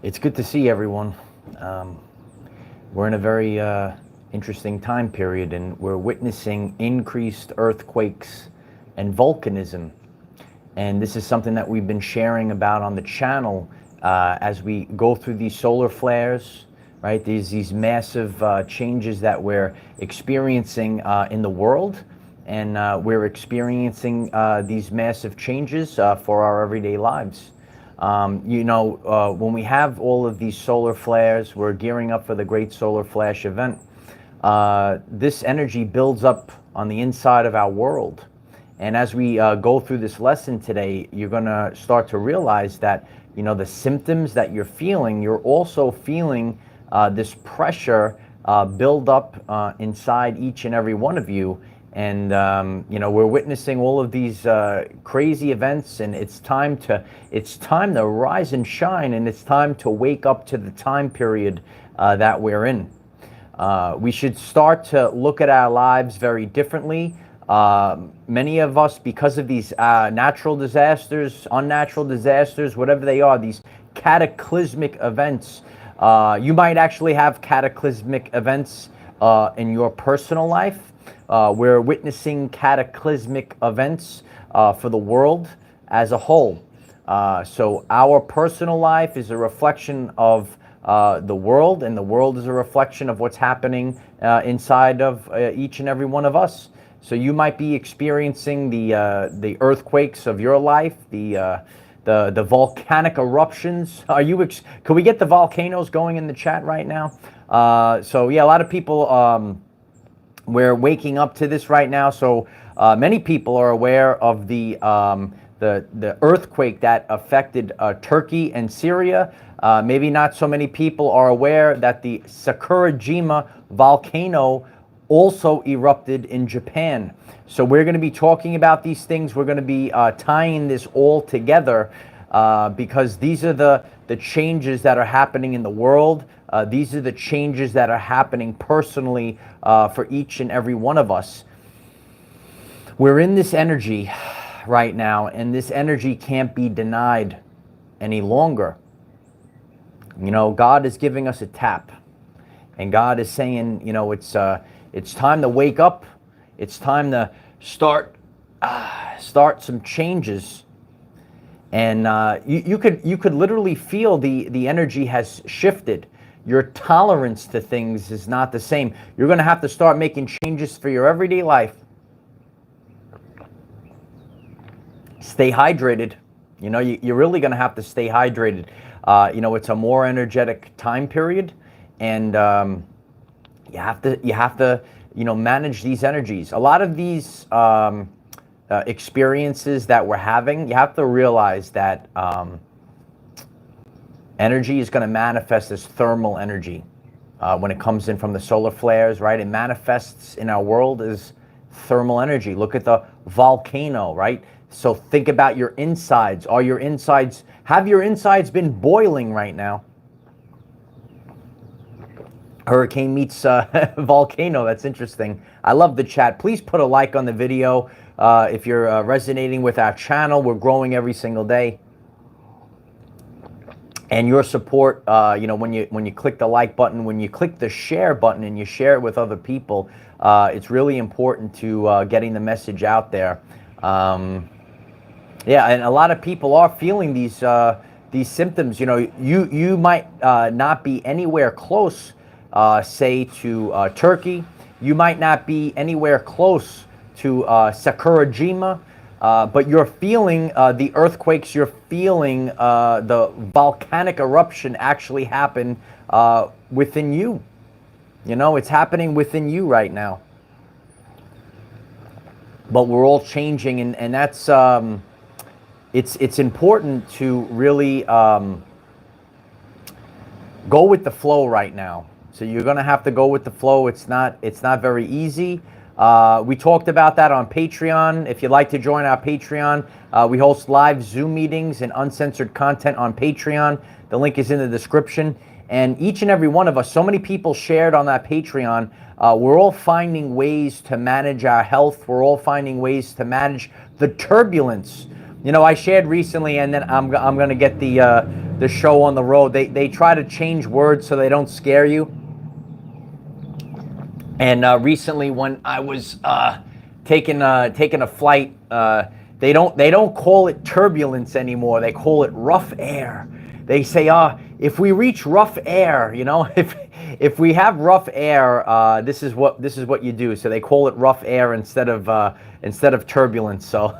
It's good to see everyone. We're in a very interesting time period, and we're witnessing increased earthquakes and volcanism. And this is something that we've been sharing about on the channel as we go through these solar flares, right? These massive changes that we're experiencing in the world, and we're experiencing these massive changes for our everyday lives. When we have all of these solar flares, we're gearing up for the Great Solar Flash event. This energy builds up on the inside of our world. And as we go through this lesson today, you're going to start to realize that, the symptoms that you're feeling, you're also feeling this pressure build up inside each and every one of you. And we're witnessing all of these crazy events, and it's time to rise and shine, and it's time to wake up to the time period that we're in. We should start to look at our lives very differently. Many of us, because of these natural disasters, unnatural disasters, whatever they are, these cataclysmic events, you might actually have cataclysmic events in your personal life. We're witnessing cataclysmic events for the world as a whole. So our personal life is a reflection of the world, and the world is a reflection of what's happening inside of each and every one of us. So you might be experiencing the earthquakes of your life, the volcanic eruptions. Can we get the volcanoes going in the chat right now? So yeah, a lot of people. We're waking up to this right now. So many people are aware of the earthquake that affected Turkey and Syria. Maybe not so many people are aware that the Sakurajima Volcano also erupted in Japan. So we're going to be talking about these things. We're going to be tying this all together because these are the changes that are happening in the world. These are the changes that are happening personally for each and every one of us. We're in this energy right now, and this energy can't be denied any longer. God is giving us a tap, and God is saying, it's time to wake up. It's time to start some changes. And you could literally feel the energy has shifted. Your tolerance to things is not the same. You're going to have to start making changes for your everyday life. Stay hydrated. You're really going to have to stay hydrated. It's a more energetic time period, and you have to manage these energies. A lot of these experiences that we're having, you have to realize that energy is going to manifest as thermal energy when it comes in from the solar flares, right? It manifests in our world as thermal energy. Look at the volcano, right? So think about your insides. Have your insides been boiling right now? Hurricane meets volcano. That's interesting. I love the chat. Please put a like on the video if you're resonating with our channel. We're growing every single day. And your support, when you click the like button, when you click the share button and you share it with other people, it's really important to getting the message out there. Yeah, and a lot of people are feeling these symptoms. You might not be anywhere close, say to Turkey. You might not be anywhere close to Sakurajima. But you're feeling the earthquakes, you're feeling the volcanic eruption actually happen within you. It's happening within you right now. But we're all changing, and that's it's important to really go with the flow right now. So you're going to have to go with the flow. It's not very easy. We talked about that on Patreon. If you'd like to join our Patreon, we host live Zoom meetings and uncensored content on Patreon. The link is in the description. And each and every one of us, so many people shared on that Patreon, we're all finding ways to manage our health. We're all finding ways to manage the turbulence. I shared recently, and then I'm going to get the the show on the road. They try to change words so they don't scare you. And recently, when I was taking a flight, they don't call it turbulence anymore. They call it rough air. They say, if we reach rough air, you know, if we have rough air, this is what you do. So they call it rough air instead of turbulence. So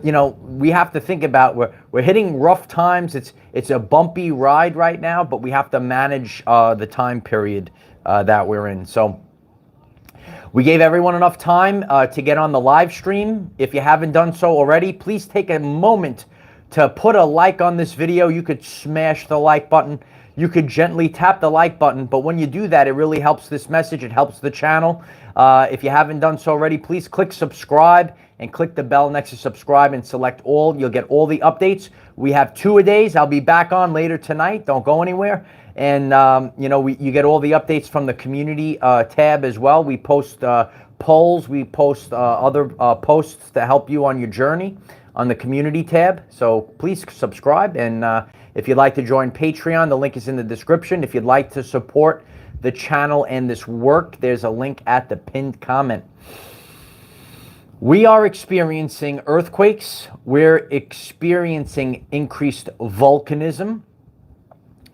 you know, we have to think about we're hitting rough times. It's a bumpy ride right now, but we have to manage the time period that we're in. So we gave everyone enough time to get on the live stream. If you haven't done so already, please take a moment to put a like on this video. You could smash the like button. You could gently tap the like button, but when you do that, it really helps this message. It helps the channel. If you haven't done so already, please click subscribe and click the bell next to subscribe and select all. You'll get all the updates. We have 2-a-days. I'll be back on later tonight. Don't go anywhere. And you know, you get all the updates from the community tab as well. We post polls. We post other posts to help you on your journey on the community tab. So please subscribe. And if you'd like to join Patreon, the link is in the description. If you'd like to support the channel and this work, there's a link at the pinned comment. We are experiencing earthquakes. We're experiencing increased volcanism.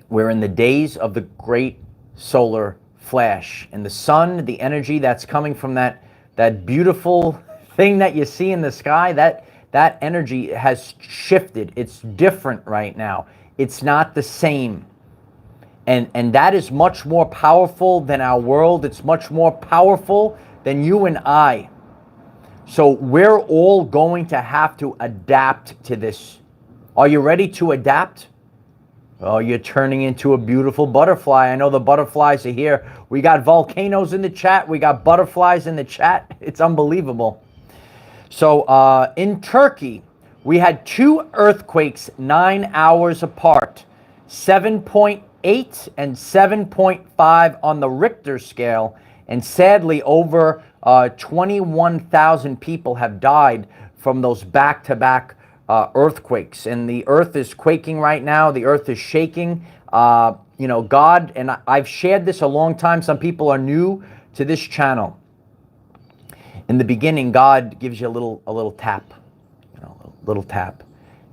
We're in the days of the great solar flash. And the sun, the energy that's coming from that beautiful thing that you see in the sky, that energy has shifted. It's different right now. It's not the same. And that is much more powerful than our world. It's much more powerful than you and I. So we're all going to have to adapt to this. Are you ready to adapt? Oh, you're turning into a beautiful butterfly. I know the butterflies are here. We got volcanoes in the chat. We got butterflies in the chat. It's unbelievable. So in Turkey, we had 2 earthquakes 9 hours apart, 7.8 and 7.5 on the Richter scale. And sadly, over 21,000 people have died from those back-to-back earthquakes. And the earth is quaking right now. The earth is shaking. You know, God, and I've shared this a long time. Some people are new to this channel. In the beginning, God gives you a little tap, you know, a little tap.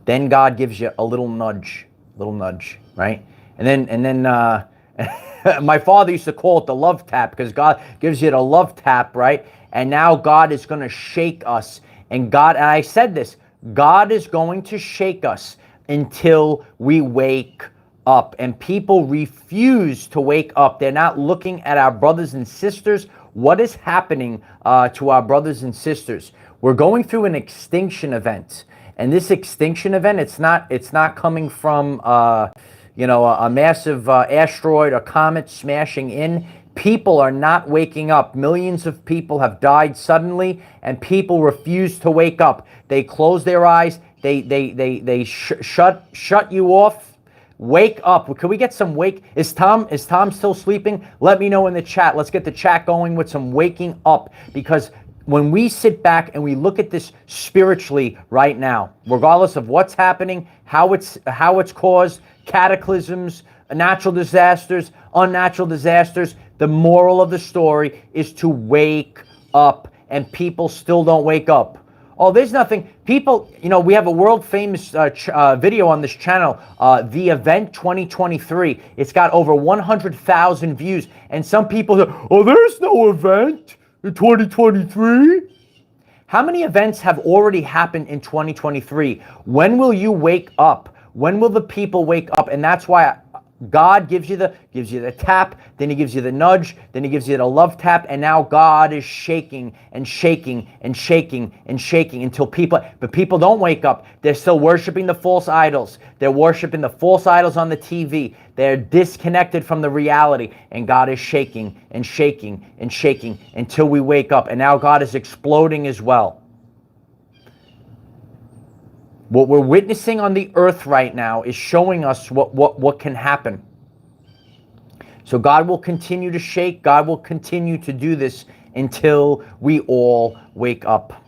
Then God gives you a little nudge, right? And then my father used to call it the love tap, because God gives you the love tap, right? And now God is going to shake us. And I said this, God is going to shake us until we wake up. And people refuse to wake up. They're not looking at our brothers and sisters. What is happening to our brothers and sisters? We're going through an extinction event. And this extinction event, it's not coming from you know, a massive asteroid or comet smashing in. People are not waking up. Millions of people have died suddenly, and people refuse to wake up. They close their eyes. They shut you off. Wake up. Can we get some wake? Is Tom still sleeping? Let me know in the chat. Let's get the chat going with some waking up, because when we sit back and we look at this spiritually right now, regardless of what's happening, how it's caused, cataclysms, natural disasters, unnatural disasters, the moral of the story is to wake up, and people still don't wake up. Oh, there's nothing. People, you know, we have a world famous video on this channel, The Event 2023. It's got over 100,000 views. And some people say, oh, there's no event in 2023. How many events have already happened in 2023? When will you wake up? When will the people wake up? And that's why God gives you the tap, then he gives you the nudge, then he gives you the love tap, and now God is shaking and shaking and shaking and shaking until people don't wake up. They're still worshiping the false idols. They're worshiping the false idols on the TV. They're disconnected from the reality, and God is shaking and shaking and shaking until we wake up. And now God is exploding as well. What we're witnessing on the earth right now is showing us what can happen. So God will continue to shake. God will continue to do this until we all wake up.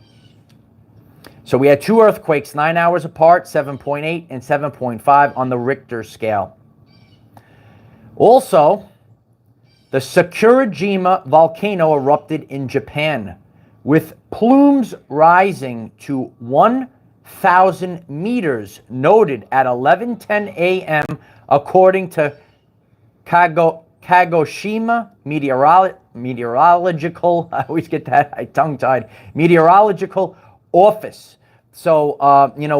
So we had 2 earthquakes 9 hours apart, 7.8 and 7.5 on the Richter scale. Also, the Sakurajima volcano erupted in Japan, with plumes rising to 1,000 meters, noted at 11:10 a.m., according to Kagoshima Meteorological, I always get that tongue-tied, Meteorological Office. So,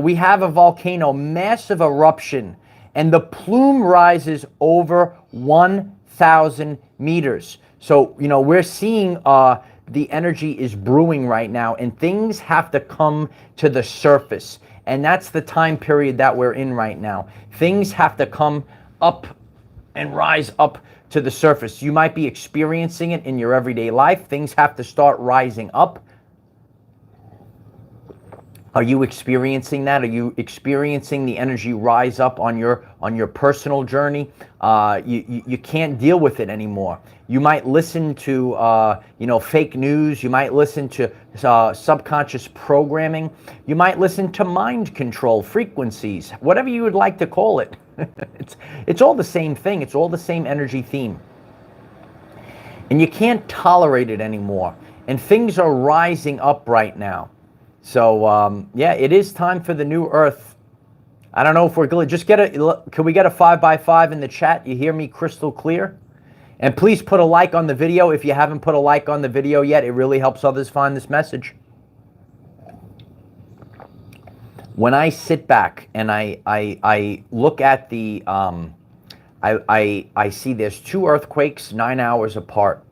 we have a volcano, massive eruption, and the plume rises over 1,000 meters. So, we're seeing the energy is brewing right now, and things have to come to the surface. And that's the time period that we're in right now. Things have to come up and rise up to the surface. You might be experiencing it in your everyday life. Things have to start rising up. Are you experiencing that? Are you experiencing the energy rise up on your personal journey? You can't deal with it anymore. You might listen to fake news. You might listen to subconscious programming. You might listen to mind control frequencies, whatever you would like to call it. It's all the same thing. It's all the same energy theme. And you can't tolerate it anymore. And things are rising up right now. So, yeah, it is time for the new Earth. I don't know if we're good. Just can we get a 5x5 in the chat? You hear me crystal clear? And please put a like on the video if you haven't put a like on the video yet. It really helps others find this message. When I sit back and I look at the, I see there's 2 earthquakes 9 hours apart,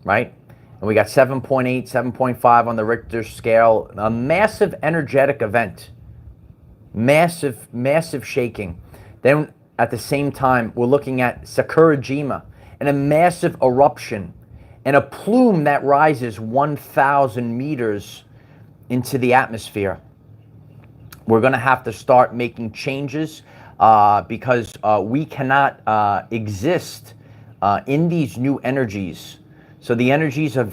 right? And we got 7.8, 7.5 on the Richter scale. A massive energetic event. Massive, massive shaking. Then at the same time, we're looking at Sakurajima and a massive eruption and a plume that rises 1,000 meters into the atmosphere. We're going to have to start making changes because we cannot exist in these new energies. So the energies are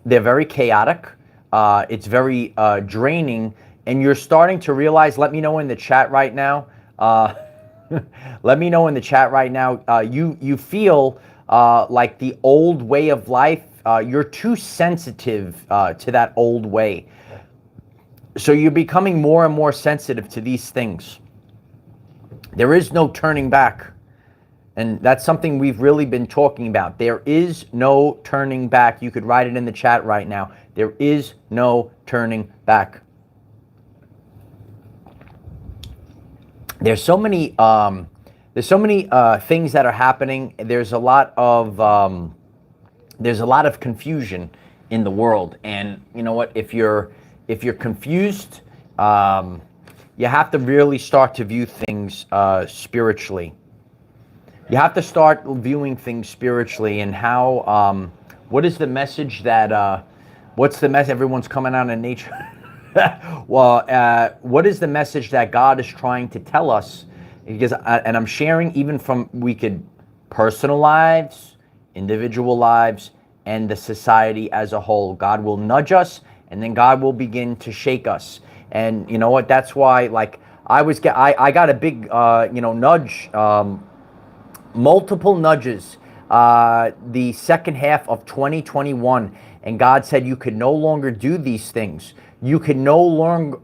they're very chaotic. It's very draining, and you're starting to realize, let me know in the chat right now, let me know in the chat right now, you feel like the old way of life, you're too sensitive to that old way. So you're becoming more and more sensitive to these things. There is no turning back. And that's something we've really been talking about. There is no turning back. You could write it in the chat right now. There is no turning back. There's so many things that are happening. There's a lot of confusion in the world. And you know what? If you're confused, you have to really start to view things spiritually. You have to start viewing things spiritually and how, what is the message that, what's the message, everyone's coming out in nature. Well, what is the message that God is trying to tell us? Because, and I'm sharing even from, we could, personal lives, individual lives, and the society as a whole. God will nudge us, and then God will begin to shake us. And you know what, that's why, like, I got a big, nudge, multiple nudges the second half of 2021, and God said you could no longer do these things. You could no longer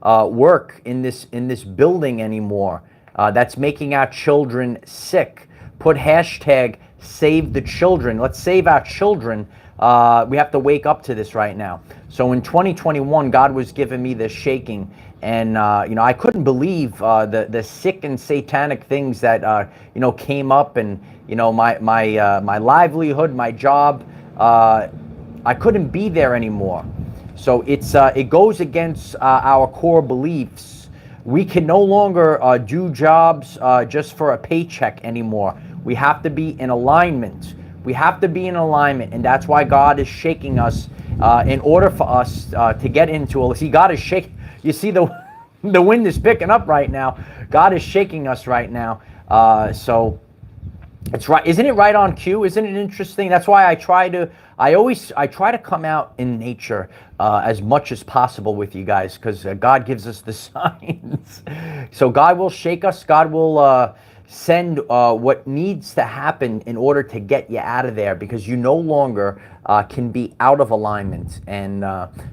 work in this building anymore. That's making our children sick. Put hashtag save the children. Let's save our children. We have to wake up to this right now. So in 2021, God was giving me this shaking. And, I couldn't believe the sick and satanic things that, came up, and, my livelihood, my job, I couldn't be there anymore. So it goes against our core beliefs. We can no longer do jobs just for a paycheck anymore. We have to be in alignment. We have to be in alignment, and that's why God is shaking us in order for us to get into it. See, God is shaking. You see, the wind is picking up right now. God is shaking us right now. So It's right, isn't it right on cue? Isn't it interesting? That's why I try to come out in nature as much as possible with you guys, because God gives us the signs. So God will shake us. God will send what needs to happen in order to get you out of there, because you no longer can be out of alignment. And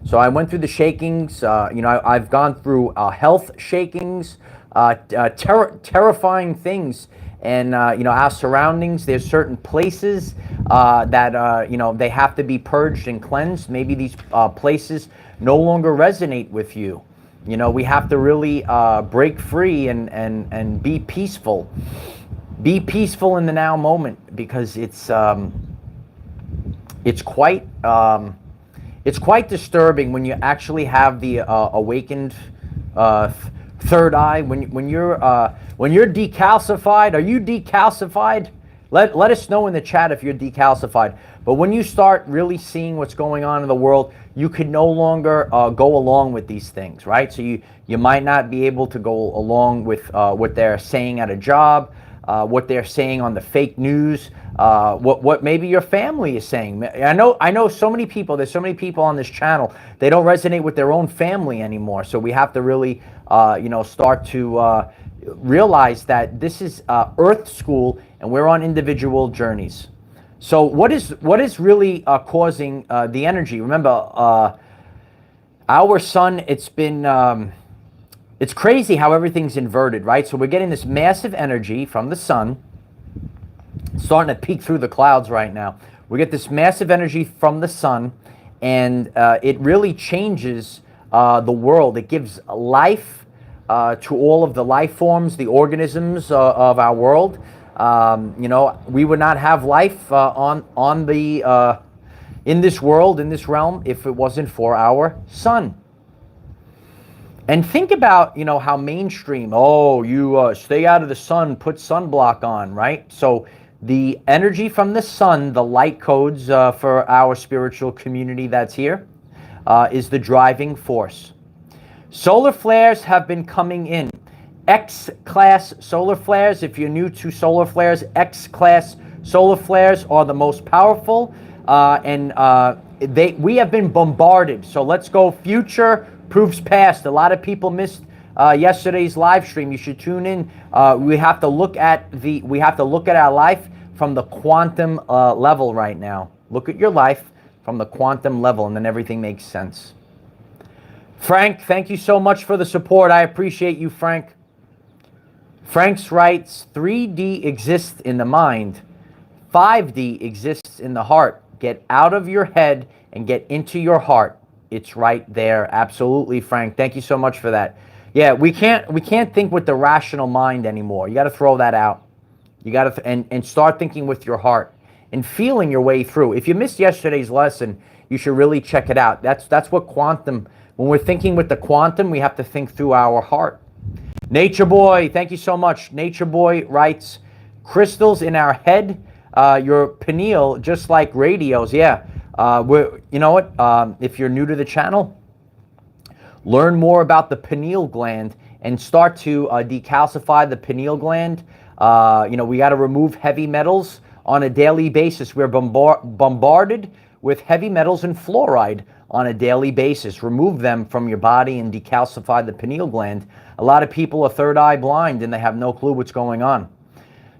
so I went through the shakings. I've gone through health shakings, terrifying things. And our surroundings, there's certain places that they have to be purged and cleansed. Maybe these places no longer resonate with you. We have to really break free and be peaceful. Be peaceful in the now moment, because it's quite disturbing when you actually have the awakened third eye. When you're decalcified. Are you decalcified? Let us know in the chat if you're decalcified. But when you start really seeing what's going on in the world, you can no longer go along with these things, right? So you might not be able to go along with what they're saying at a job, what they're saying on the fake news, what maybe your family is saying. I know so many people. There's so many people on this channel. They don't resonate with their own family anymore. So we have to really start to realize that this is Earth school, and we're on individual journeys. So what is really causing the energy? Remember, our sun. It's crazy how everything's inverted, right? So we're getting this massive energy from the sun, starting to peek through the clouds right now. We get this massive energy from the sun, and it really changes the world. It gives life to all of the life forms, the organisms of our world. We would not have life in this world, in this realm, if it wasn't for our sun. And think about, how mainstream, you stay out of the sun, put sunblock on, right? So the energy from the sun, the light codes for our spiritual community that's here, is the driving force. Solar flares have been coming in. X-class solar flares, if you're new to solar flares, X-class solar flares are the most powerful, and we have been bombarded. So let's go future proves past. A lot of people missed yesterday's live stream. You should tune in. We have to look at our life from the quantum level right now. Look at your life from the quantum level, and then everything makes sense. Frank, thank you so much for the support. I appreciate you, Frank. Franks writes, 3D exists in the mind. 5D exists in the heart. Get out of your head and get into your heart. It's right there. Absolutely, Frank. Thank you so much for that. Yeah, we can't think with the rational mind anymore. You got to throw that out. You got to and start thinking with your heart and feeling your way through. If you missed yesterday's lesson, you should really check it out. That's what quantum. When we're thinking with the quantum, we have to think through our heart. Nature Boy, thank you so much. Nature Boy writes, crystals in our head, your pineal, just like radios. Yeah. You know what? If you're new to the channel, learn more about the pineal gland and start to decalcify the pineal gland. We got to remove heavy metals on a daily basis. We're bombarded with heavy metals and fluoride on a daily basis. Remove them from your body and decalcify the pineal gland. A lot of people are third eye blind and they have no clue what's going on.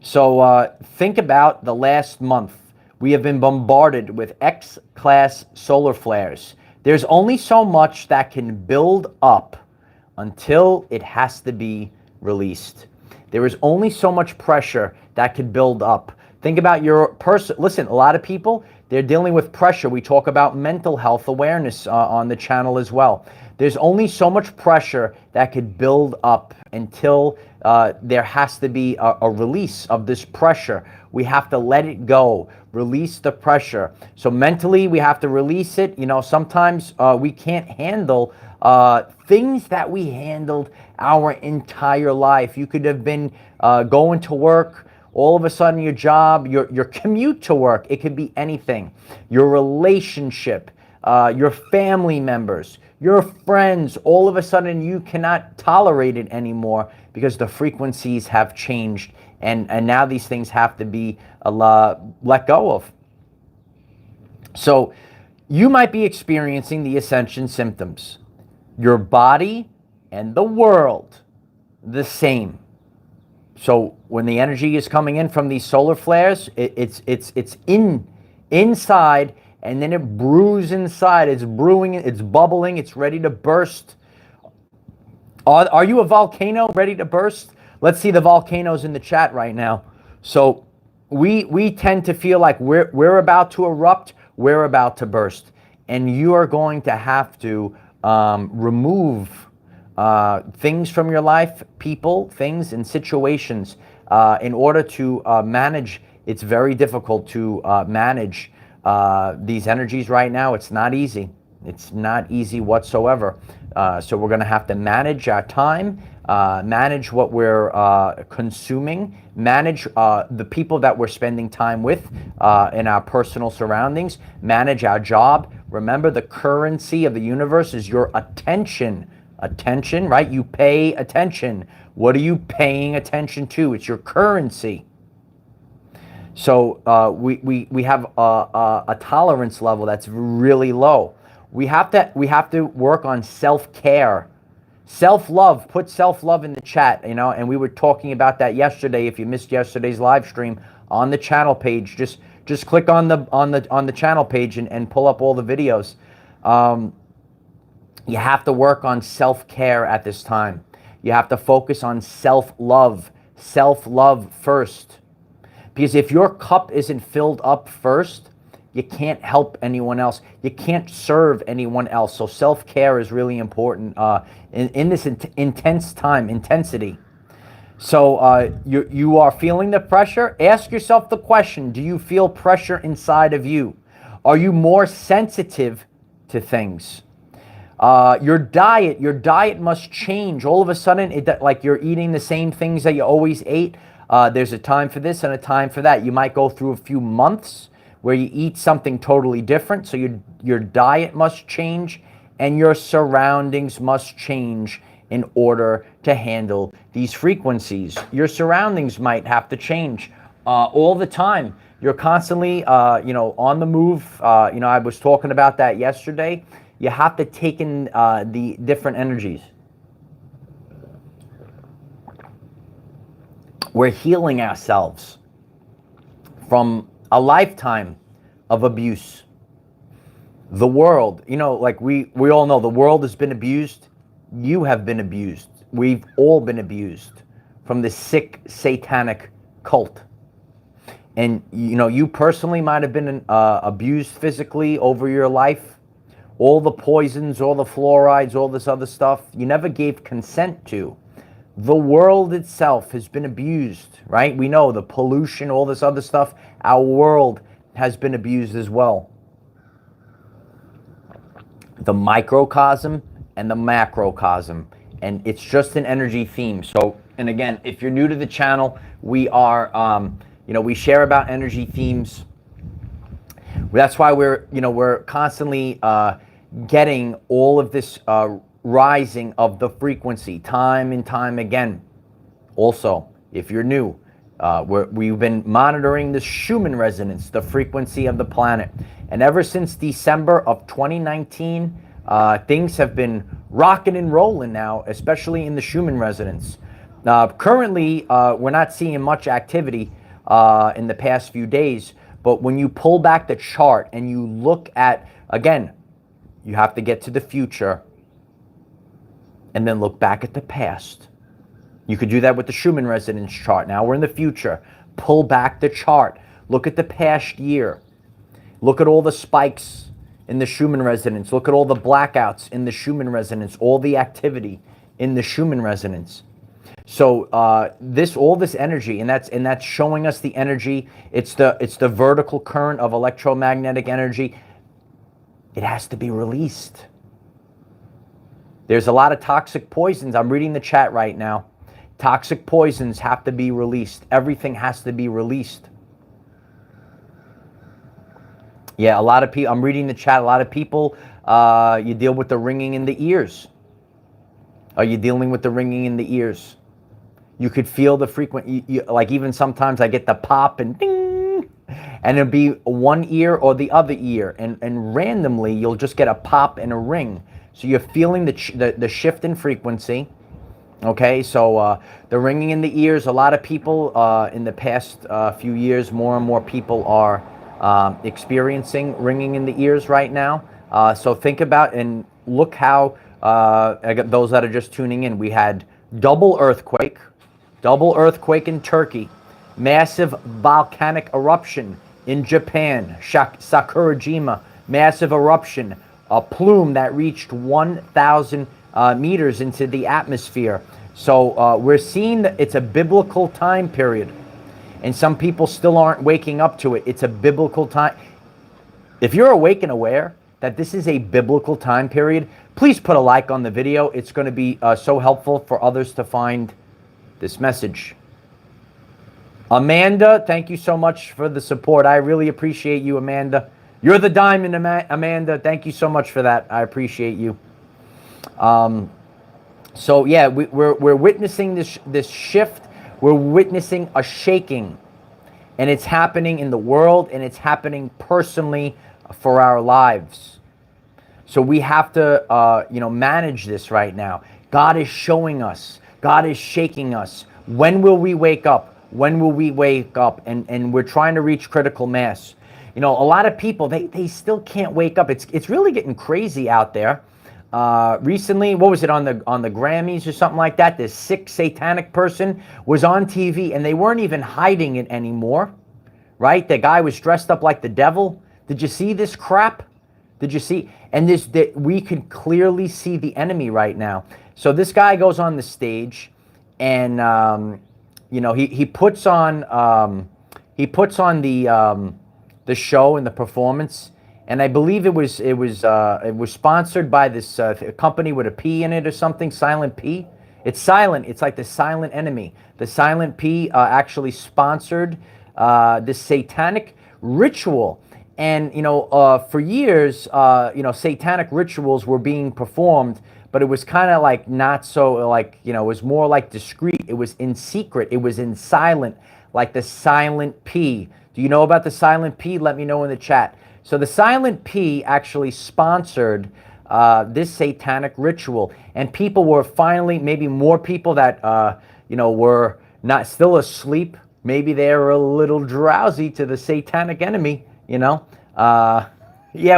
So think about the last month. We have been bombarded with X-class solar flares. There's only so much that can build up until it has to be released. There is only so much pressure that could build up. Think about your person. Listen, a lot of people, they're dealing with pressure. We talk about mental health awareness on the channel as well. There's only so much pressure that could build up until there has to be a release of this pressure. We have to let it go, release the pressure. So mentally, we have to release it. Sometimes we can't handle things that we handled our entire life. You could have been going to work, all of a sudden your job, your commute to work, it could be anything. Your relationship, your family members, your friends, all of a sudden you cannot tolerate it anymore because the frequencies have changed, and now these things have to be let go of. So you might be experiencing the ascension symptoms. Your body and the world, the same. So when the energy is coming in from these solar flares, it's inside, and then it brews inside. It's brewing, it's bubbling, it's ready to burst. Are you a volcano ready to burst? Let's see the volcanoes in the chat right now. So we tend to feel like we're about to erupt, we're about to burst, and you are going to have to remove things from your life, people, things, and situations in order to manage. It's very difficult to manage these energies right now. It's not easy. It's not easy whatsoever. So we're going to have to manage our time, manage what we're consuming, manage the people that we're spending time with in our personal surroundings, manage our job. Remember, the currency of the universe is your attention. Attention, right? You pay attention. What are you paying attention to? It's your currency. So we have a tolerance level that's really low. We have to work on self-care, self-love. Put self-love in the chat, and we were talking about that yesterday. If you missed yesterday's live stream, on the channel page, just click on the channel page and pull up all the videos. You have to work on self-care at this time. You have to focus on self-love first. Because if your cup isn't filled up first, you can't help anyone else. You can't serve anyone else. So self-care is really important in this intense time, intensity. So you are feeling the pressure. Ask yourself the question, do you feel pressure inside of you? Are you more sensitive to things? Your diet must change. All of a sudden, like you're eating the same things that you always ate. There's a time for this and a time for that. You might go through a few months where you eat something totally different. So your diet must change, and your surroundings must change in order to handle these frequencies. Your surroundings might have to change all the time. You're constantly, on the move. I was talking about that yesterday. You have to take in the different energies. We're healing ourselves from a lifetime of abuse. The world, like we all know, the world has been abused. You have been abused. We've all been abused from this sick satanic cult. And, you personally might have been abused physically over your life. All the poisons, all the fluorides, all this other stuff, you never gave consent to. The world itself has been abused, right? We know the pollution, all this other stuff. Our world has been abused as well. The microcosm and the macrocosm. And it's just an energy theme. So, and again, if you're new to the channel, we are, we share about energy themes. That's why we're constantly getting all of this rising of the frequency time and time again. Also, if you're new, we've been monitoring the Schumann Resonance, the frequency of the planet. And ever since December of 2019, things have been rocking and rolling now, especially in the Schumann Resonance. Currently, we're not seeing much activity in the past few days, but when you pull back the chart and you look at, again, you have to get to the future and then look back at the past. You could do that with the Schumann Resonance chart. Now we're in the future. Pull back the chart. Look at the past year. Look at all the spikes in the Schumann Resonance. Look at all the blackouts in the Schumann Resonance, all the activity in the Schumann Resonance. So all this energy, and that's showing us the energy. It's the vertical current of electromagnetic energy. It has to be released. There's a lot of toxic poisons. I'm reading the chat right now. Toxic poisons have to be released. Everything has to be released. Yeah, a lot of people, I'm reading the chat, a lot of people You deal with the ringing in the ears. Are you dealing with the ringing in the ears? You could feel the frequent, like even sometimes I get the pop and ding, and it'll be one ear or the other ear, and randomly you'll just get a pop and a ring. So you're feeling the shift in frequency. Okay, so the ringing in the ears, a lot of people in the past few years, more and more people are experiencing ringing in the ears right now. So think about and look how, those that are just tuning in, we had double earthquake in Turkey, massive volcanic eruption in Japan, Sakurajima, massive eruption, a plume that reached 1,000 meters into the atmosphere. So we're seeing that it's a biblical time period, and some people still aren't waking up to it. It's a biblical time. If you're awake and aware that this is a biblical time period, please put a like on the video. It's going to be so helpful for others to find this message. Amanda, thank you so much for the support. I really appreciate you, Amanda. You're the diamond, Amanda. Thank you so much for that. I appreciate you. So yeah, we're witnessing this shift. We're witnessing a shaking, and it's happening in the world, and it's happening personally for our lives. So we have to manage this right now. God is showing us. God is shaking us. When will we wake up? When will we wake up? And we're trying to reach critical mass. You know, a lot of people, they still can't wake up. It's really getting crazy out there. Recently, what was it, on the Grammys or something like that? This sick satanic person was on TV, and they weren't even hiding it anymore, right? The guy was dressed up like the devil. Did you see this crap? Did you see? And we can clearly see the enemy right now. So this guy goes on the stage, and he puts on the show and the performance, and I believe it was sponsored by this company with a P in it or something, Silent P. It's silent. It's like the silent enemy. The Silent P actually sponsored this satanic ritual. And, for years, satanic rituals were being performed, but it was kind of like not so, it was more like discreet. It was in secret. It was in silent, like the Silent P. Do you know about the Silent P? Let me know in the chat. So the Silent P actually sponsored this satanic ritual. And people were finally, maybe more people that, were not still asleep. Maybe they were a little drowsy to the satanic enemy. Yeah,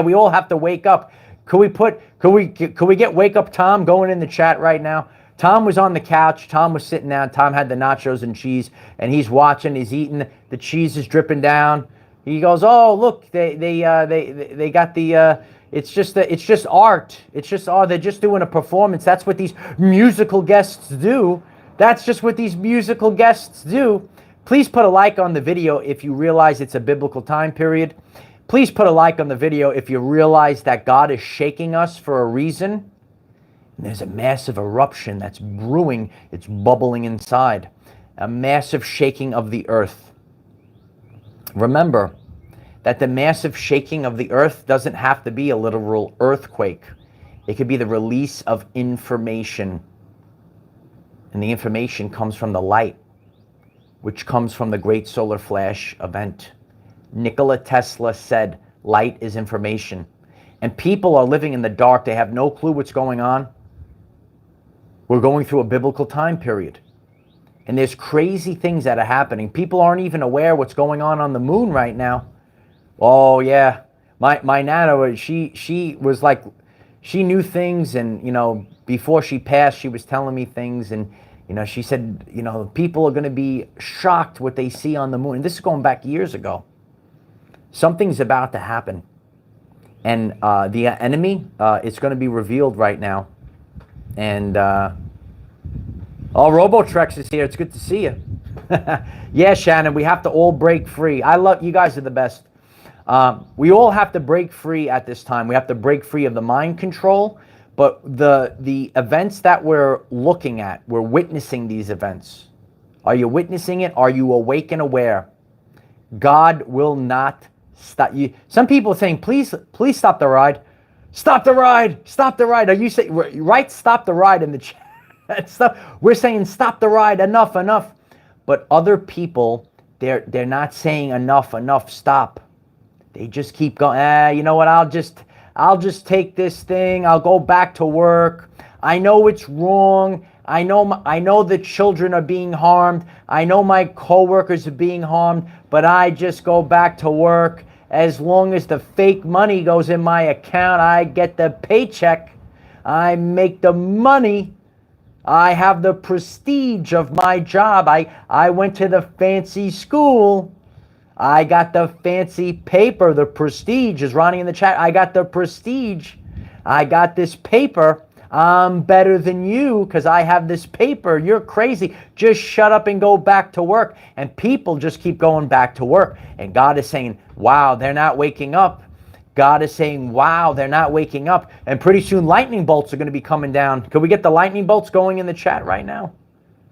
we all have to wake up. Could we get Wake Up Tom going in the chat right now? Tom was on the couch. Tom was sitting down. Tom had the nachos and cheese, and he's watching. He's eating. The cheese is dripping down. He goes, "Oh, look, they got the. It's just art. It's just they're just doing a performance. That's what these musical guests do. That's just what these musical guests do." Please put a like on the video if you realize it's a biblical time period. Please put a like on the video if you realize that God is shaking us for a reason. And there's a massive eruption that's brewing. It's bubbling inside. A massive shaking of the earth. Remember that the massive shaking of the earth doesn't have to be a literal earthquake. It could be the release of information. And the information comes from the light, which comes from the Great Solar Flash event. Nikola Tesla said, light is information. And people are living in the dark. They have no clue what's going on. We're going through a biblical time period. And there's crazy things that are happening. People aren't even aware what's going on the moon right now. Oh, yeah. My Nana, she was like, she knew things. And, before she passed, she was telling me things. And, she said, people are going to be shocked what they see on the moon. And this is going back years ago. Something's about to happen. And the enemy, it's going to be revealed right now. And, Robotrex is here. It's good to see you. Yeah, Shannon, we have to all break free. I love you guys are the best. We all have to break free at this time. We have to break free of the mind control. But the events that we're looking at, we're witnessing these events. Are you witnessing it? Are you awake and aware? God will not stop you. Some people are saying, please stop the ride. Stop the ride. Stop the ride. Are you saying, right? Stop the ride in the chat. Stop. We're saying stop the ride. Enough, enough. But other people, they're not saying enough, enough, stop. They just keep going. You know what? I'll just take this thing. I'll go back to work. I know it's wrong. I know the children are being harmed. I know my coworkers are being harmed, but I just go back to work. As long as the fake money goes in my account, I get the paycheck. I make the money. I have the prestige of my job. I went to the fancy school. I got the fancy paper. The prestige is Ronnie in the chat. I got the prestige. I got this paper. I'm better than you because I have this paper. You're crazy. Just shut up and go back to work. And people just keep going back to work. And God is saying, wow, they're not waking up. God is saying, wow, they're not waking up. And pretty soon lightning bolts are going to be coming down. Could we get the lightning bolts going in the chat right now?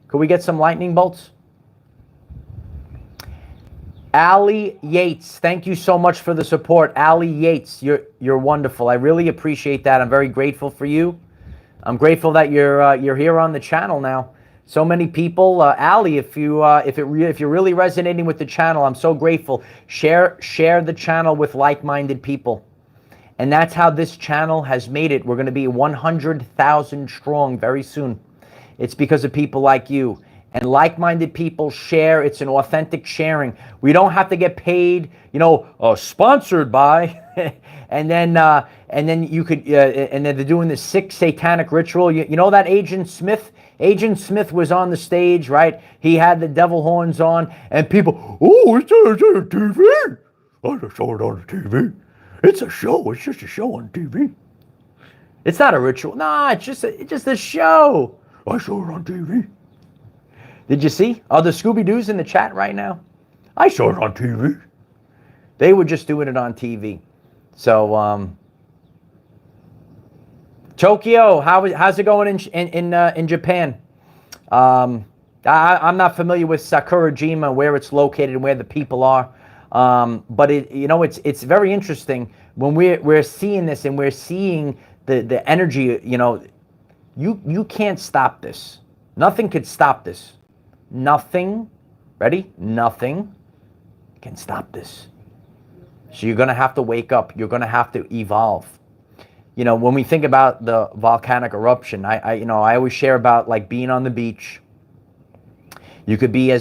Could we get some lightning bolts? Allie Yates, thank you so much for the support. Allie Yates, you're wonderful. I really appreciate that. I'm very grateful for you. I'm grateful that you're here on the channel now. So many people, Allie, if you're really resonating with the channel, I'm so grateful. Share the channel with like-minded people, and that's how this channel has made it. We're going to be 100,000 strong very soon. It's because of people like you. And like-minded people share. It's an authentic sharing. We don't have to get paid, sponsored by. and then you could, and then they're doing the 6 satanic ritual. You know that Agent Smith? Agent Smith was on the stage, right? He had the devil horns on, and people, oh, it's on TV. I just saw it on the TV. It's a show. It's just a show on TV. It's not a ritual. Nah, it's just a show. I saw it on TV. Did you see? Are the Scooby-Doos in the chat right now? I saw it on TV. They were just doing it on TV. So, Tokyo, how's it going in Japan? I'm not familiar with Sakurajima, where it's located and where the people are. But it's very interesting when we're seeing this, and we're seeing the energy. You can't stop this. Nothing could stop this. Nothing, ready? Nothing can stop this. So you're going to have to wake up. You're going to have to evolve. When we think about the volcanic eruption, I always share about like being on the beach. You could be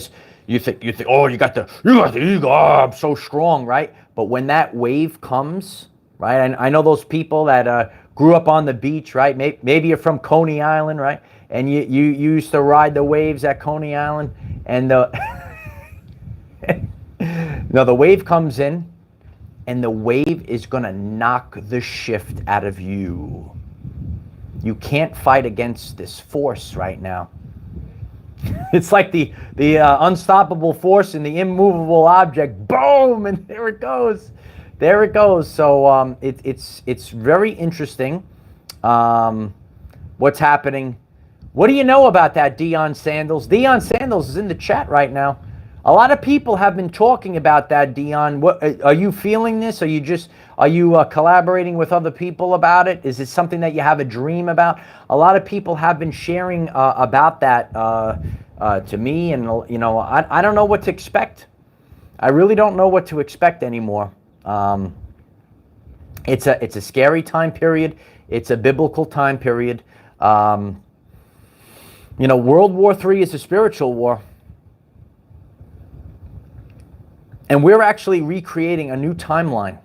you think, oh, you got the ego, oh, I'm so strong, right? But when that wave comes, right? And I know those people that grew up on the beach, right? Maybe you're from Coney Island, right? And you used to ride the waves at Coney Island, and the wave comes in, and the wave is gonna knock the shift out of you. You can't fight against this force right now. It's like the unstoppable force in the immovable object. Boom, and there it goes. There it goes. So it's very interesting what's happening. What do you know about that, Dion Sandals? Dion Sandals is in the chat right now. A lot of people have been talking about that, Dion. What are you feeling this? Are you collaborating with other people about it? Is it something that you have a dream about? A lot of people have been sharing about that to me, and I don't know what to expect. I really don't know what to expect anymore. It's a scary time period. It's a biblical time period. World War III is a spiritual war. And we're actually recreating a new timeline.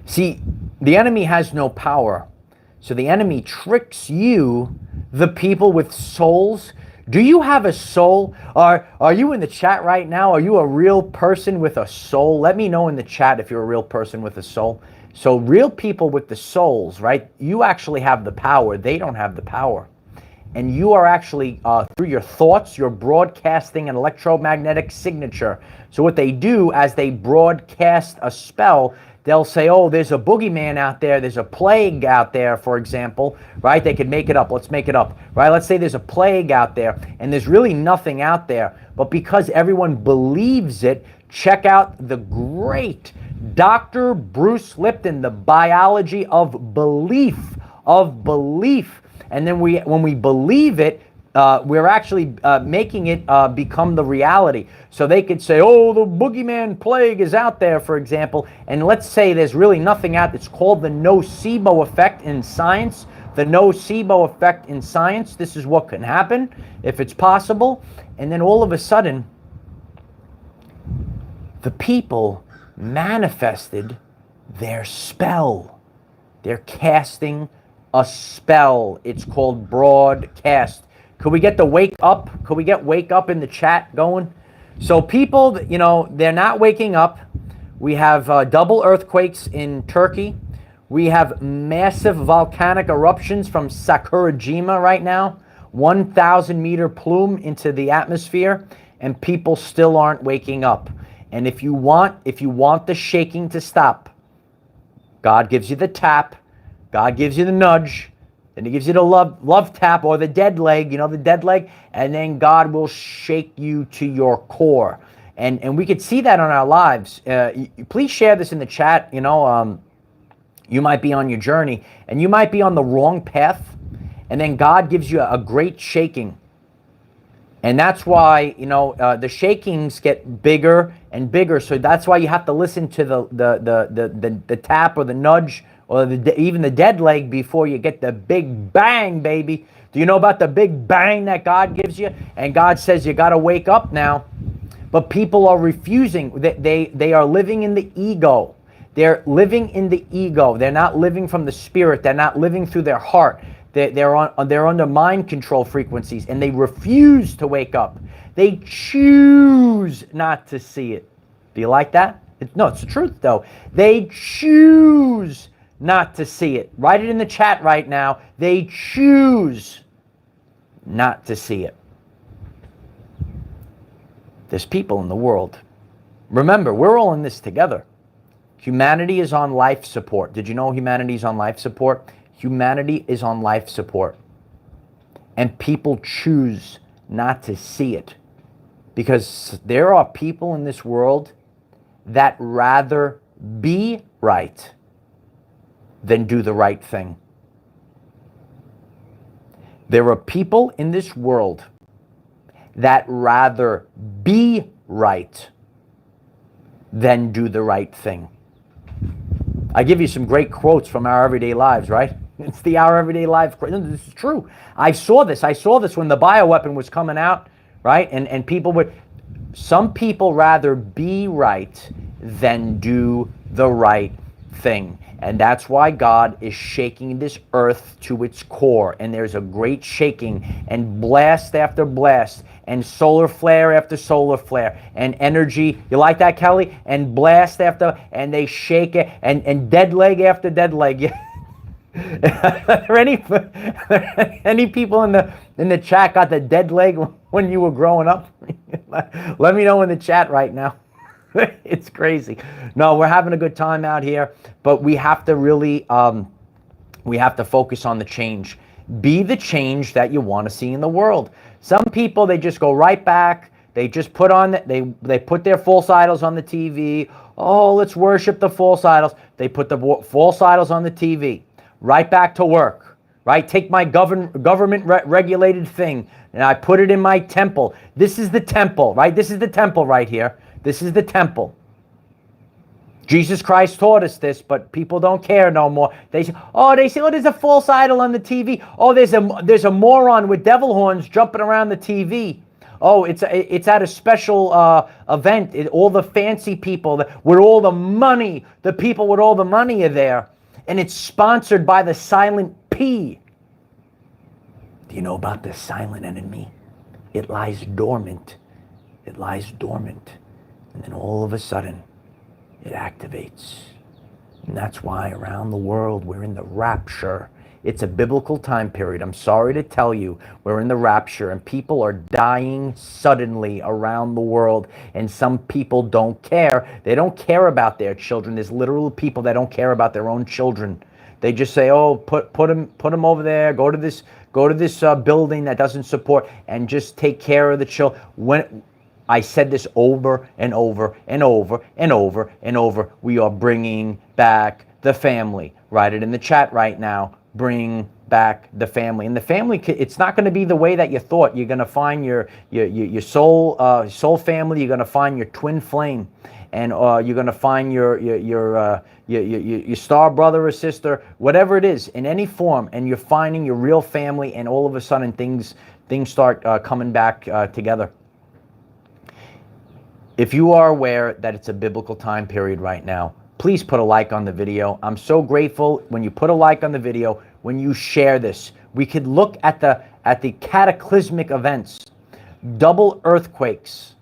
See, the enemy has no power. So the enemy tricks you, the people with souls. Do you have a soul? Are you in the chat right now? Are you a real person with a soul? Let me know in the chat if you're a real person with a soul. So real people with the souls, right? You actually have the power. They don't have the power. And you are actually, through your thoughts, you're broadcasting an electromagnetic signature. So what they do as they broadcast a spell, they'll say, oh, there's a boogeyman out there. There's a plague out there, for example, right? They could make it up. Let's make it up, right? Let's say there's a plague out there, and there's really nothing out there. But because everyone believes it, check out the great Dr. Bruce Lipton, The Biology of Belief, And then when we believe it, we're actually making it become the reality. So they could say, oh, the boogeyman plague is out there, for example, and let's say there's really nothing out. It's called the nocebo effect in science. The nocebo effect in science, this is what can happen if it's possible. And then all of a sudden, the people manifested their spell. They're casting a spell. It's called broadcast. Could we get the wake up? Could we get wake up in the chat going? So people, you know, they're not waking up. We have double earthquakes in Turkey. We have massive volcanic eruptions from Sakurajima right now. 1,000 meter plume into the atmosphere, and people still aren't waking up. And if you want the shaking to stop, God gives you the tap, God gives you the nudge, then he gives you the love tap or the dead leg, you know, the dead leg, and then God will shake you to your core. And we could see that on our lives. Please share this in the chat. You know, you might be on your journey and you might be on the wrong path, and then God gives you a great shaking. And that's why, you know, the shakings get bigger and bigger. So that's why you have to listen to the tap or the nudge or even the dead leg before you get the big bang, baby. Do you know about the big bang that God gives you? And God says you got to wake up now. But people are refusing. They are living in the ego. They're living in the ego. They're not living from the spirit. They're not living through their heart. They're under mind control frequencies, and they refuse to wake up. They choose not to see it. Do you like that? No, it's the truth, though. They choose not to see it. Write it in the chat right now. They choose not to see it. There's people in the world. Remember, we're all in this together. Humanity is on life support. Did you know humanity is on life support? Humanity is on life support. And people choose not to see it. Because there are people in this world that rather be right than do the right thing. There are people in this world that rather be right than do the right thing. I give you some great quotes from our everyday lives, right? It's the Our Everyday Life. This is true. I saw this when the bioweapon was coming out, right? And people would, some people rather be right than do the right thing. And that's why God is shaking this earth to its core. And there's a great shaking and blast after blast and solar flare after solar flare and energy. You like that, Kelly? And blast after, and they shake it, and dead leg after dead leg. Are there any people in the chat got the dead leg when you were growing up? Let me know in the chat right now. It's crazy. No, we're having a good time out here, but we have to really we have to focus on the change. Be the change that you want to see in the world. Some people, they just go right back. They just put on they put their false idols on the TV. Oh, let's worship the false idols. They put the false idols on the TV. Right back to work. Right? Take my government regulated thing and I put it in my temple. This is the temple, right? This is the temple right here. This is the temple. Jesus Christ taught us this, but people don't care no more. They say, oh, there's a false idol on the TV. Oh, there's a moron with devil horns jumping around the TV. Oh, it's at a special event. All the fancy people with all the money, the people with all the money are there. And it's sponsored by the silent P. Do you know about the silent enemy? It lies dormant. It lies dormant. And then all of a sudden, it activates. And that's why around the world, we're in the rapture. It's a biblical time period. I'm sorry to tell you, we're in the rapture, and people are dying suddenly around the world, and some people don't care. They don't care about their children. There's literal people that don't care about their own children. They just say, oh, put them over there, go to this building that doesn't support, and just take care of the children. I said this over and over and over and over and over. We are bringing back the family. Write it in the chat right now. Bring back the family. And the family, it's not going to be the way that you thought. You're going to find your soul family. You're going to find your twin flame, and you're going to find your star brother or sister, whatever it is, in any form. And you're finding your real family, and all of a sudden things start coming back together. If you are aware that it's a biblical time period right now, please put a like on the video. I'm so grateful when you put a like on the video, when you share this. We could look at the cataclysmic events, double earthquakes,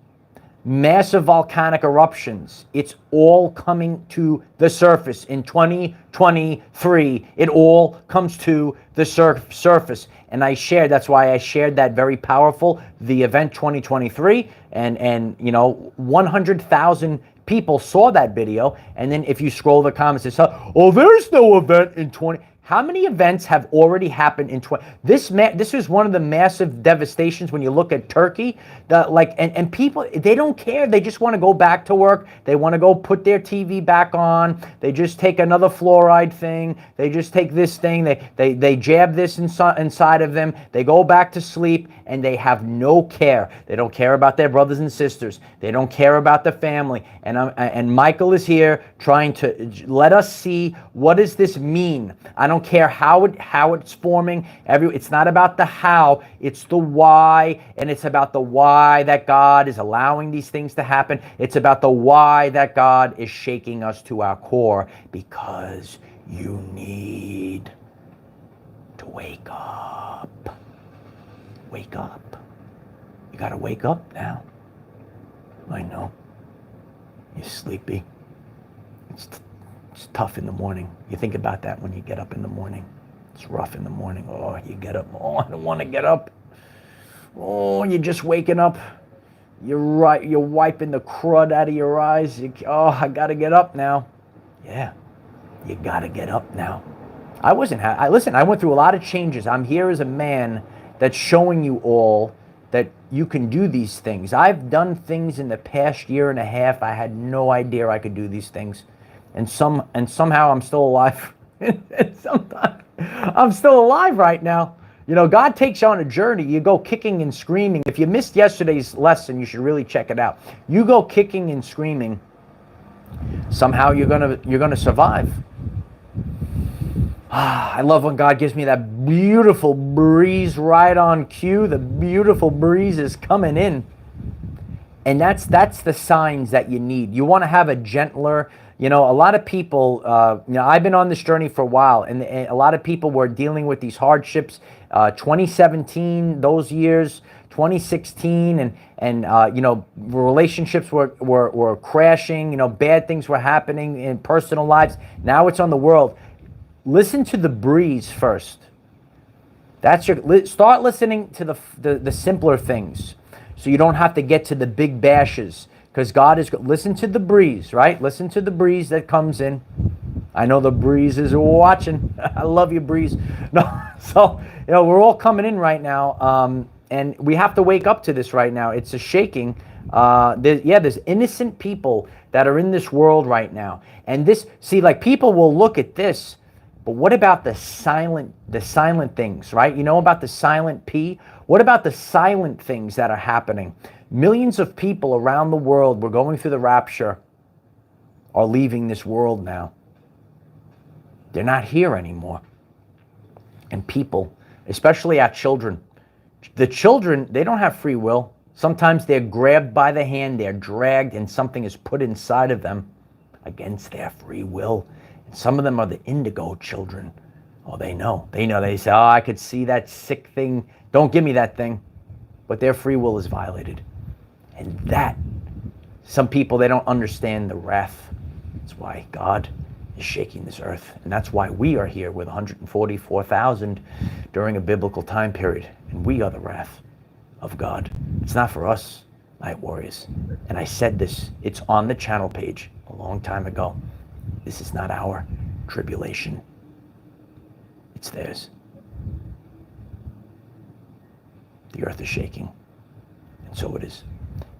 massive volcanic eruptions. It's all coming to the surface in 2023. It all comes to the surface. And that's why I shared that very powerful, the event 2023, and 100,000 people saw that video. And then if you scroll the comments, it's oh, there's no event in 20. How many events have already happened in 20? This is one of the massive devastations when you look at Turkey. And people, they don't care. They just want to go back to work. They want to go put their TV back on. They just take another fluoride thing. They just take this thing. They jab this inside of them. They go back to sleep, and they have no care. They don't care about their brothers and sisters. They don't care about the family. And Michael is here trying to let us see, what does this mean? I don't care how it's forming. It's not about the how, it's the why, and it's about the why that God is allowing these things to happen. It's about the why that God is shaking us to our core, because you need to wake up. Wake up. You got to wake up now. I know. You're sleepy. It's tough in the morning. You think about that when you get up in the morning. It's rough in the morning. Oh, you get up. Oh, I don't want to get up. Oh, you're just waking up. You're wiping the crud out of your eyes. I got to get up now. Yeah, you got to get up now. Listen, I went through a lot of changes. I'm here as a man that's showing you all that you can do these things. I've done things in the past year and a half. I had no idea I could do these things. And somehow I'm still alive. I'm still alive right now. God takes you on a journey. You go kicking and screaming. If you missed yesterday's lesson, you should really check it out. You go kicking and screaming. Somehow you're gonna survive. I love when God gives me that beautiful breeze right on cue. The beautiful breeze is coming in. And that's the signs that you need. You want to have a gentler, a lot of people, I've been on this journey for a while, and a lot of people were dealing with these hardships. 2017, those years, 2016, and relationships were crashing. Bad things were happening in personal lives. Now it's on the world. Listen to the breeze first. Start listening to the simpler things, so you don't have to get to the big bashes. Because God is, listen to the breeze, right? Listen to the breeze that comes in. I know the breeze is watching. I love you, breeze. No, so, we're all coming in right now. And we have to wake up to this right now. It's a shaking. There's innocent people that are in this world right now. And people will look at this, but what about the silent things, right? You know about the silent P? What about the silent things that are happening? Millions of people around the world, we're going through the rapture, are leaving this world now. They're not here anymore. And people, especially our children, the children, they don't have free will. Sometimes they're grabbed by the hand, they're dragged, and something is put inside of them against their free will. And some of them are the indigo children. Oh, they know. They say, I could see that sick thing. Don't give me that thing. But their free will is violated. And that, some people, they don't understand the wrath. That's why God is shaking this earth. And that's why we are here with 144,000 during a biblical time period. And we are the wrath of God. It's not for us, Light Warriors. And I said this, it's on the channel page a long time ago. This is not our tribulation. It's theirs. The earth is shaking. And so it is.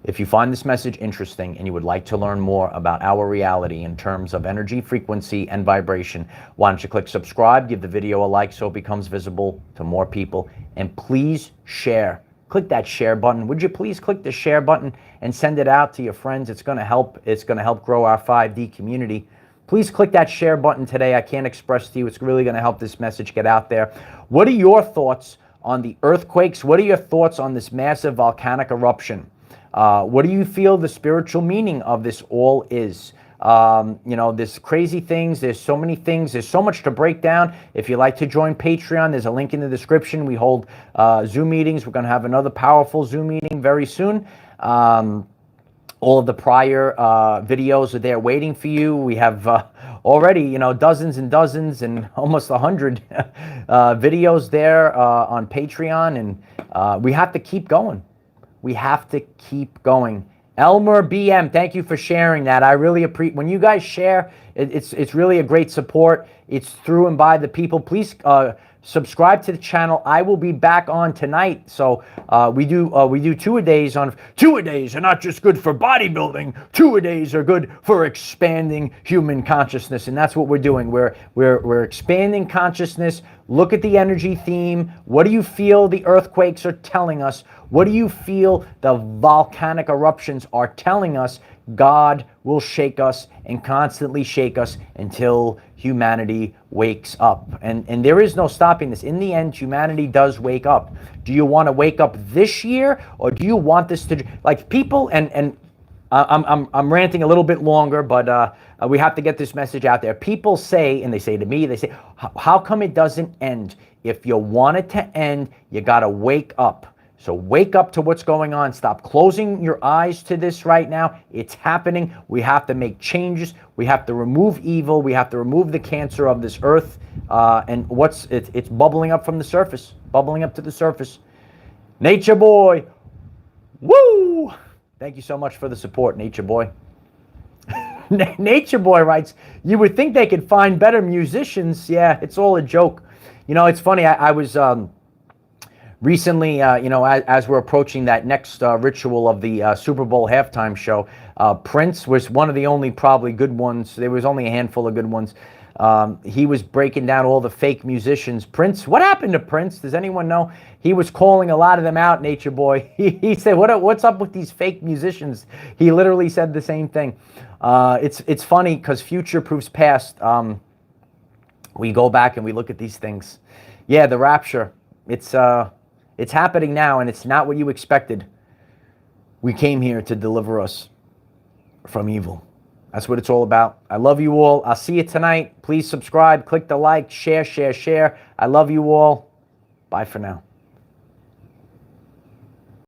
If you find this message interesting and you would like to learn more about our reality in terms of energy, frequency, and vibration, why don't you click subscribe, give the video a like so it becomes visible to more people, and please share. Click that share button. Would you please click the share button and send it out to your friends? It's going to help. It's going to help grow our 5D community. Please click that share button today. I can't express to you. It's really going to help this message get out there. What are your thoughts on the earthquakes? What are your thoughts on this massive volcanic eruption? What do you feel the spiritual meaning of this all is? You know, there's crazy things. There's so many things. There's so much to break down. If you'd like to join Patreon, there's a link in the description. We hold Zoom meetings. We're going to have another powerful Zoom meeting very soon. All of the prior videos are there waiting for you. We have already, you know, dozens and dozens and almost 100 videos there on Patreon. And we have to keep going. We have to keep going. Elmer BM, thank you for sharing that. I really appreciate when you guys share. It's really a great support. It's through and by the people. Please subscribe to the channel. I will be back on tonight. So we do two-a-days on two-a-days are not just good for bodybuilding. Two-a-days are good for expanding human consciousness, and that's what we're doing. We're expanding consciousness. Look at the energy theme. What do you feel the earthquakes are telling us? What do you feel the volcanic eruptions are telling us? God will shake us and constantly shake us until humanity wakes up. And there is no stopping this. In the end, humanity does wake up. Do you want to wake up this year, or do you want this to, like, people, and I'm ranting a little bit longer, but we have to get this message out there. People say, and they say to me, they say, how come it doesn't end? If you want it to end, you got to wake up. So wake up to what's going on. Stop closing your eyes to this right now. It's happening. We have to make changes. We have to remove evil. We have to remove the cancer of this earth. And it's bubbling up from the surface, bubbling up to the surface. Nature Boy, woo! Thank you so much for the support, Nature Boy. Nature Boy writes, you would think they could find better musicians. Yeah, it's all a joke. You know, it's funny. I was... recently, you know, as we're approaching that next ritual of the Super Bowl halftime show, Prince was one of the only probably good ones. There was only a handful of good ones. He was breaking down all the fake musicians. Prince, what happened to Prince? Does anyone know? He was calling a lot of them out, Nature Boy. He said, what's up with these fake musicians? He literally said the same thing. It's funny because future proves past. We go back and we look at these things. Yeah, the rapture. It's happening now, and it's not what you expected. We came here to deliver us from evil. That's what it's all about. I love you all. I'll see you tonight. Please subscribe, click the like, share. I love you all. Bye for now.